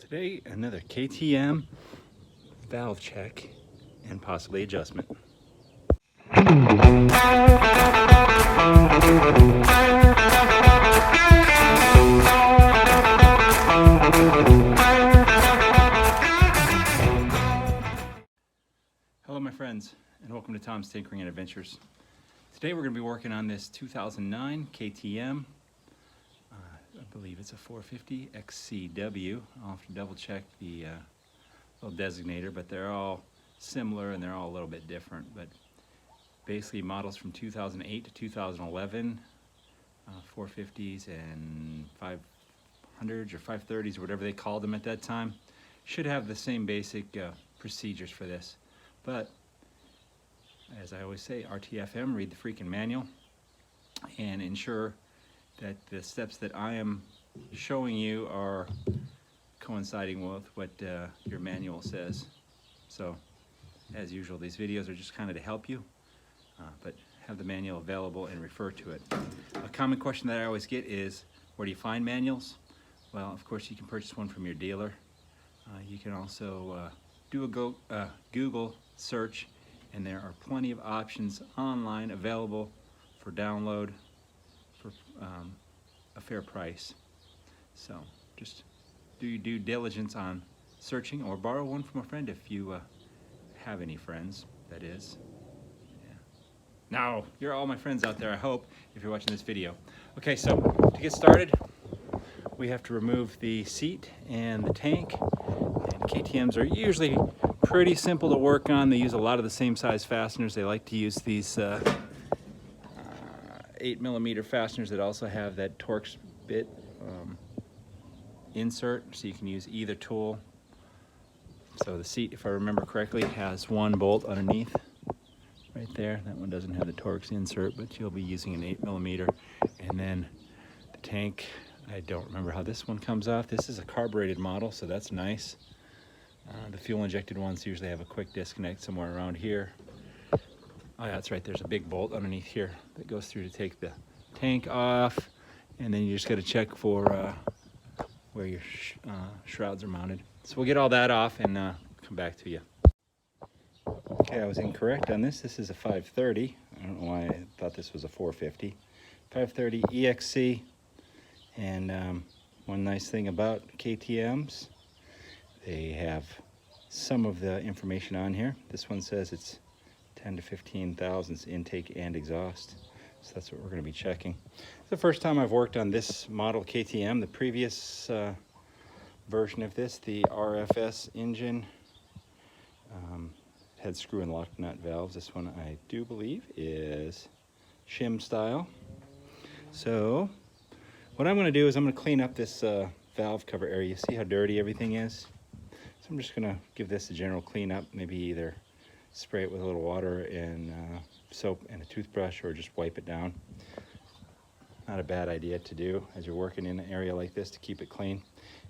Today, another KTM valve check and possibly adjustment. Hello my friends, and welcome to Tom's Tinkering and Adventures. Today we're going to be working on this 2009 KTM. I believe it's a 450 XCW. I'll have to double check the little designator, but they're all similar and they're all a little bit different. But basically models from 2008 to 2011, 450s and 500s or 530s or whatever they called them at that time, should have the same basic procedures for this. But as I always say, RTFM, read the freaking manual and ensure that the steps that I am showing you are coinciding with what your manual says. So as usual, these videos are just kind of to help you, but have the manual available and refer to it. A common question that I always get is, where do you find manuals? Well, of course you can purchase one from your dealer. You can also do a Google search, and there are plenty of options online available for download for a fair price. So just do your due diligence on searching, or borrow one from a friend if you have any friends, that is. Yeah. Now, you're all my friends out there, I hope, if you're watching this video. Okay, so to get started, we have to remove the seat and the tank. And KTMs are usually pretty simple to work on. They use a lot of the same size fasteners. They like to use these 8mm fasteners that also have that Torx bit insert, so you can use either tool. So the seat, if I remember correctly, has one bolt underneath right there. That one doesn't have the Torx insert, but you'll be using an 8mm. And then the tank, I don't remember how this one comes off. This is a carbureted model, so that's nice. The fuel injected ones usually have a quick disconnect somewhere around here. Oh yeah, that's right, there's a big bolt underneath here that goes through to take the tank off, and then you just got to check for where your shrouds are mounted. So we'll get all that off and come back to you. Okay, I was incorrect on this. This is a 530. I don't know why I thought this was a 450. 530 EXC, and one nice thing about KTMs, they have some of the information on here. This one says it's 10 to 15 thousandths intake and exhaust. So that's what we're going to be checking. It's the first time I've worked on this model KTM. The previous version of this, the RFS engine, had screw and lock nut valves. This one I do believe is shim style. So what I'm going to do is I'm going to clean up this valve cover area. You see how dirty everything is? So I'm just going to give this a general clean up, maybe either spray it with a little water and soap and a toothbrush, or just wipe it down. Not a bad idea to do as you're working in an area like this, to keep it clean.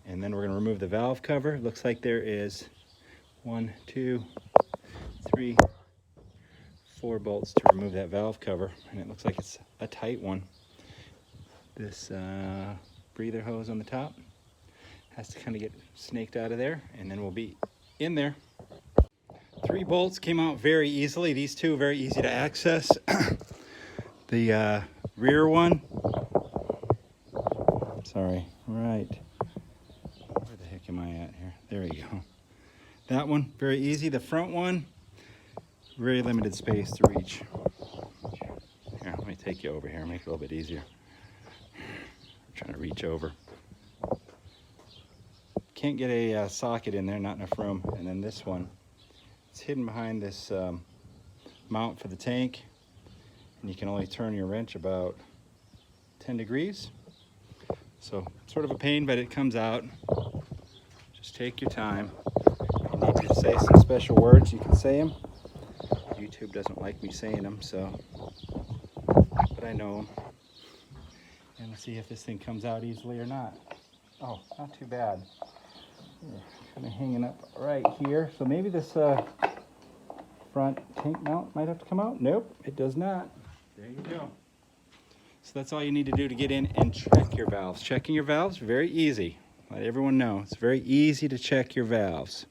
And then we're going to remove the valve cover. It looks like there is 1, 2, 3, 4 bolts to remove that valve cover, and it looks like it's a tight one. This breather hose on the top has to kind of get snaked out of there, and then we'll be in there. 3 bolts came out very easily. These two very easy to access. The rear one, sorry, right, where the heck am I at here? There we go. That one, very easy. The front one, very limited space to reach. Here, let me take you over here, make it a little bit easier. I'm trying to reach over. Can't get a socket in there, not enough room. And then this one, it's hidden behind this mount for the tank, and you can only turn your wrench about 10 degrees. So sort of a pain, but it comes out. Just take your time. If you need to say some special words, you can say them. YouTube doesn't like me saying them, so, but I know them. And let's see if this thing comes out easily or not. Oh, not too bad. Kind of hanging up right here. So maybe this front tank mount might have to come out. Nope, it does not. There you go. So that's all you need to do to get in and check your valves. Checking your valves, very easy. let everyone know. It's very easy to check your valves.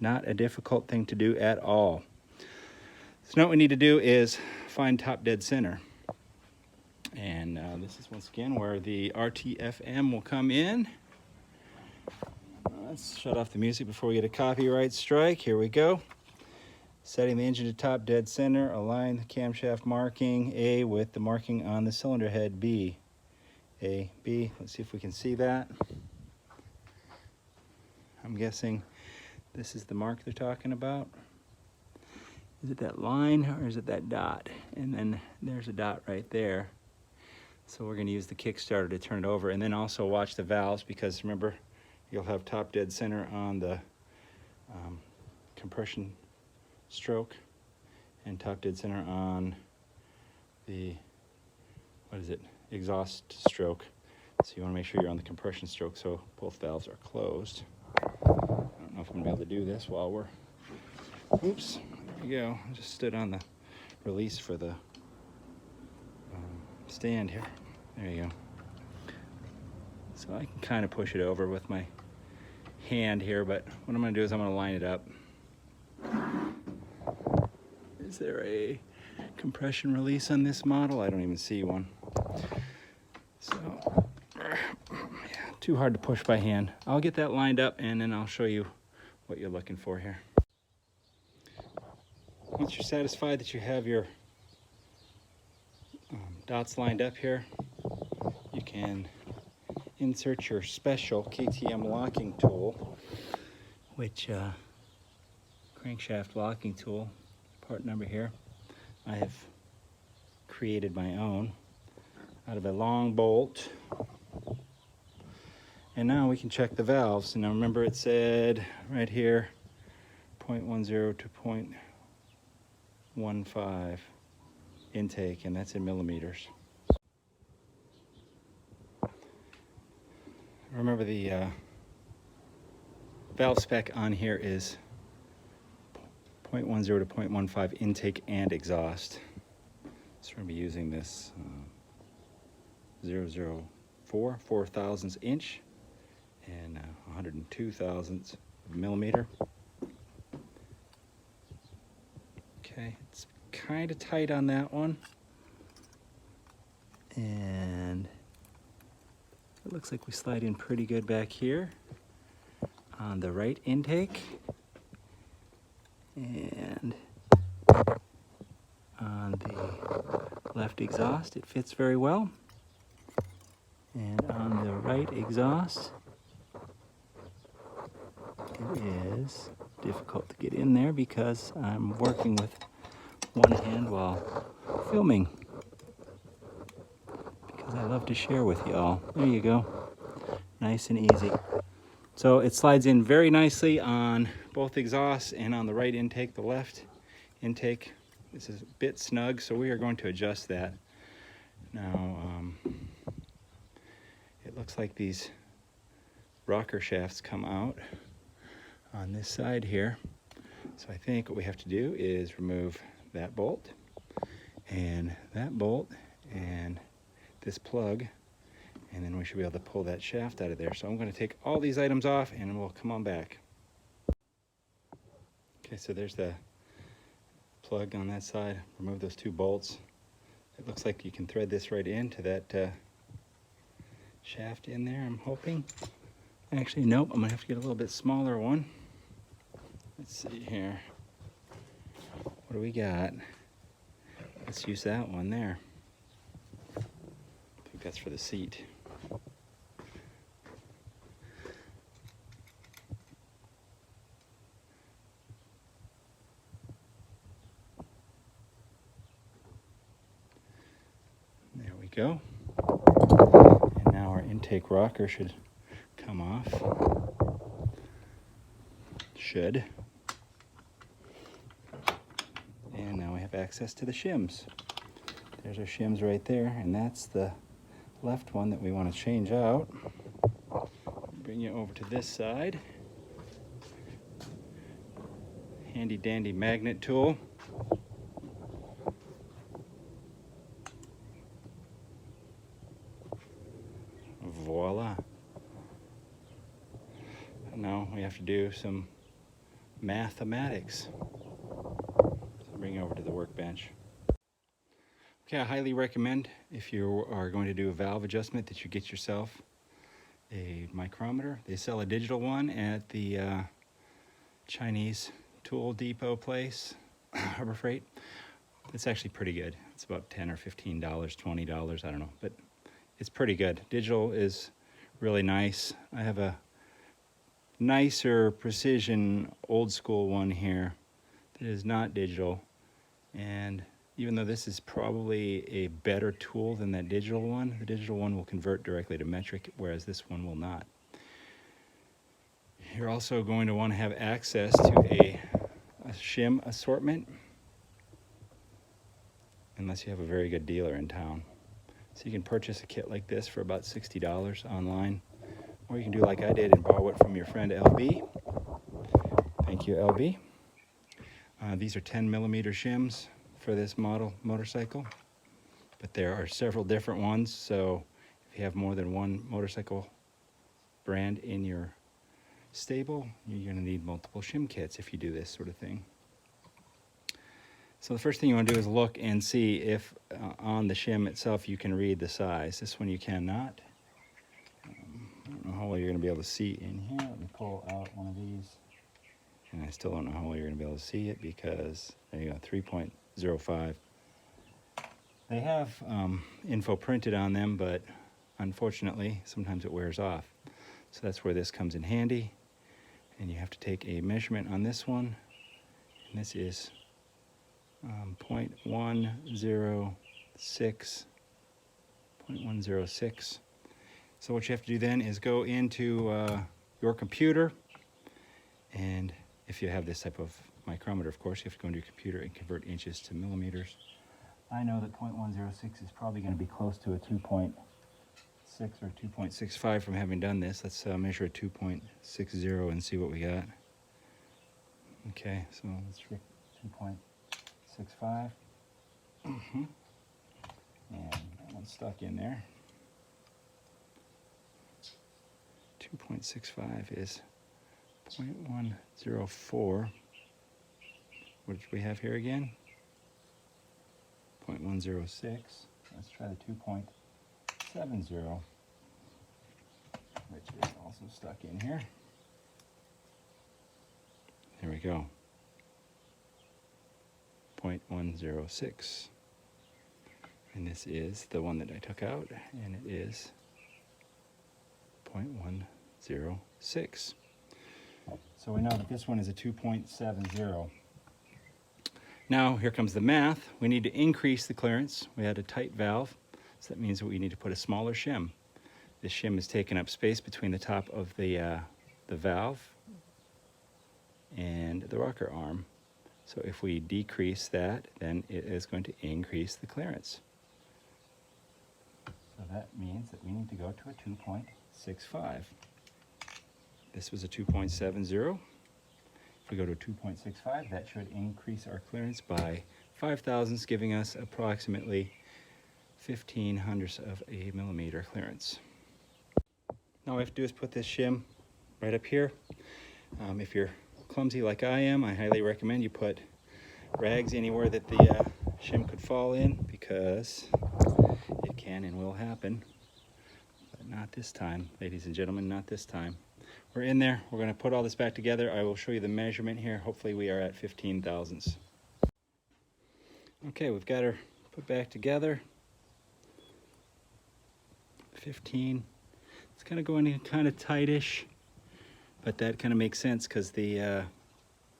Not a difficult thing to do at all. So now what we need to do is find top dead center. And this is once again where the RTFM will come in. Let's shut off the music before we get a copyright strike. Here we go. Setting the engine to top dead center. Align the camshaft marking A with the marking on the cylinder head B. A, B. Let's see if we can see that. I'm guessing this is the mark they're talking about. Is it that line or is it that dot? And then there's a dot right there. So we're going to use the kickstarter to turn it over, and then also watch the valves, because remember, you'll have top dead center on the compression stroke and top dead center on the, exhaust stroke. So you want to make sure you're on the compression stroke so both valves are closed. I don't know if I'm going to be able to do this while we're, oops, there we go. I just stood on the release for the stand here. There you go. So I can kind of push it over with my hand here, but what I'm going to do is I'm going to line it up. Is there a compression release on this model? I don't even see one. So, yeah, too hard to push by hand. I'll get that lined up and then I'll show you what you're looking for here. Once you're satisfied that you have your dots lined up here, you can insert your special KTM locking tool, which crankshaft locking tool, part number here. I have created my own out of a long bolt. And now we can check the valves. And now remember, it said right here 0.10 to 0.15 intake, and that's in millimeters. Remember, the valve spec on here is 0.10 to 0.15 intake and exhaust. So we're going to be using this 0.004 4 thousandths inch and 102 thousandths millimeter. Okay, it's kind of tight on that one, and it looks like we slide in pretty good back here on the right intake, and on the left exhaust it fits very well, and on the right exhaust it is difficult to get in there because I'm working with one hand while filming, because I love to share with y'all. There you go, nice and easy. So it slides in very nicely on both exhausts and on the right intake. The left intake, this is a bit snug, so we are going to adjust that. Now it looks like these rocker shafts come out on this side here. So I think what we have to do is remove that bolt and this plug, and then we should be able to pull that shaft out of there. So I'm going to take all these items off and we'll come on back. Okay, so there's the plug on that side. Remove those two bolts. It looks like you can thread this right into that shaft in there, I'm hoping. Actually, nope, I'm going to have to get a little bit smaller one. Let's see here. What do we got? Let's use that one there. I think that's for the seat. There we go. And now our intake rocker should come off. Should. And now we have access to the shims. There's our shims right there, and that's the left one that we want to change out. Bring you over to this side. Handy dandy magnet tool. Voila. now we have to do some mathematics. So bring it over to the workbench. Okay, I highly recommend, if you are going to do a valve adjustment, that you get yourself a micrometer. They sell a digital one at the Chinese Tool Depot place, Harbor Freight. It's actually pretty good. It's about $10 or $15, $20, I don't know, but it's pretty good. Digital is really nice. I have a nicer precision old school one here that is not digital, and even though this is probably a better tool than that digital one, the digital one will convert directly to metric, whereas this one will not. You're also going to want to have access to a shim assortment, unless you have a very good dealer in town. So you can purchase a kit like this for about $60 online, or you can do like I did and borrow it from your friend LB. Thank you, LB. These are 10mm shims for this model motorcycle, but there are several different ones, so if you have more than one motorcycle brand in your stable, you're going to need multiple shim kits if you do this sort of thing. So the first thing you want to do is look and see if on the shim itself you can read the size. This one you cannot. I don't know how well you're going to be able to see in here. Let me pull out one of these. And I still don't know how well you're going to be able to see it because, there you go, 3.05. They have info printed on them, but unfortunately sometimes it wears off. So that's where this comes in handy. And you have to take a measurement on this one. And this is 0.106. 0.106. So what you have to do then is go into your computer, and if you have this type of micrometer, of course, you have to go into your computer and convert inches to millimeters. I know that 0.106 is probably going to be close to a 2.6 or 2.65 from having done this. Let's measure a 2.60 and see what we got. Okay, so let's try 2.65. And that one's stuck in there. 2.65 is 0.104. What did we have here again? 0.106. Let's try the 2.70, which is also stuck in here. There we go. 0.106. And this is the one that I took out, and it is 0.106. So we know that this one is a 2.70. Now here comes the math. We need to increase the clearance. We had a tight valve, so that means that we need to put a smaller shim. This shim is taking up space between the top of the valve and the rocker arm. So if we decrease that, then it is going to increase the clearance. So that means that we need to go to a 2.65. This was a 2.70. If we go to a 2.65, that should increase our clearance by 5 thousandths, giving us approximately 15 hundredths of a millimeter clearance. Now all we have to do is put this shim right up here. If you're clumsy like I am, I highly recommend you put rags anywhere that the shim could fall in, because it can and will happen. But not this time, ladies and gentlemen, not this time. We're in there. We're going to put all this back together. I will show you the measurement here. Hopefully we are at 15 thousandths. Okay, we've got her put back together. 15. It's kind of going in kind of tightish, but that kind of makes sense because the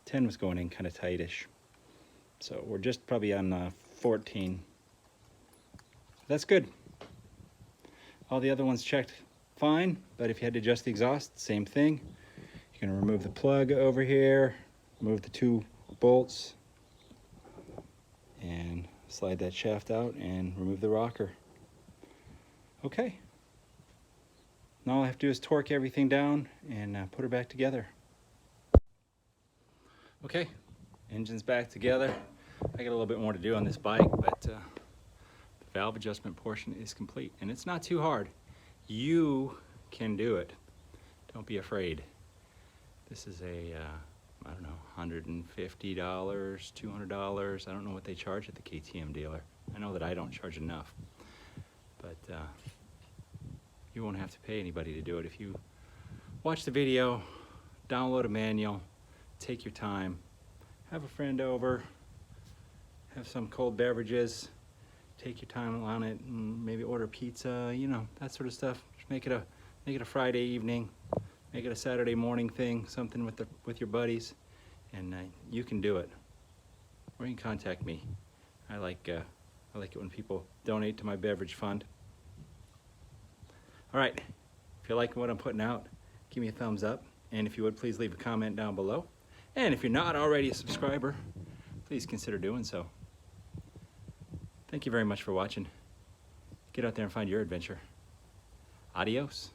10 was going in kind of tightish. So we're just probably on 14. That's good. All the other ones checked fine, but if you had to adjust the exhaust, same thing. You're going to remove the plug over here, remove the 2 bolts, and slide that shaft out and remove the rocker. Okay. Now all I have to do is torque everything down and put her back together. Okay, engine's back together. I got a little bit more to do on this bike, but the valve adjustment portion is complete, and it's not too hard. You can do it. Don't be afraid. This is a, I don't know, $150, $200. I don't know what they charge at the KTM dealer. I know that I don't charge enough. But you won't have to pay anybody to do it. If you watch the video, download a manual, take your time, have a friend over, have some cold beverages, take your time on it, and maybe order pizza, you know, that sort of stuff. Just make it a Friday evening, make it a Saturday morning thing, something with your buddies, and you can do it. Or you can contact me. I like it when people donate to my beverage fund. All right, if you like what I'm putting out, give me a thumbs up, and if you would, please leave a comment down below. And if you're not already a subscriber, please consider doing so. Thank you very much for watching. Get out there and find your adventure. Adios.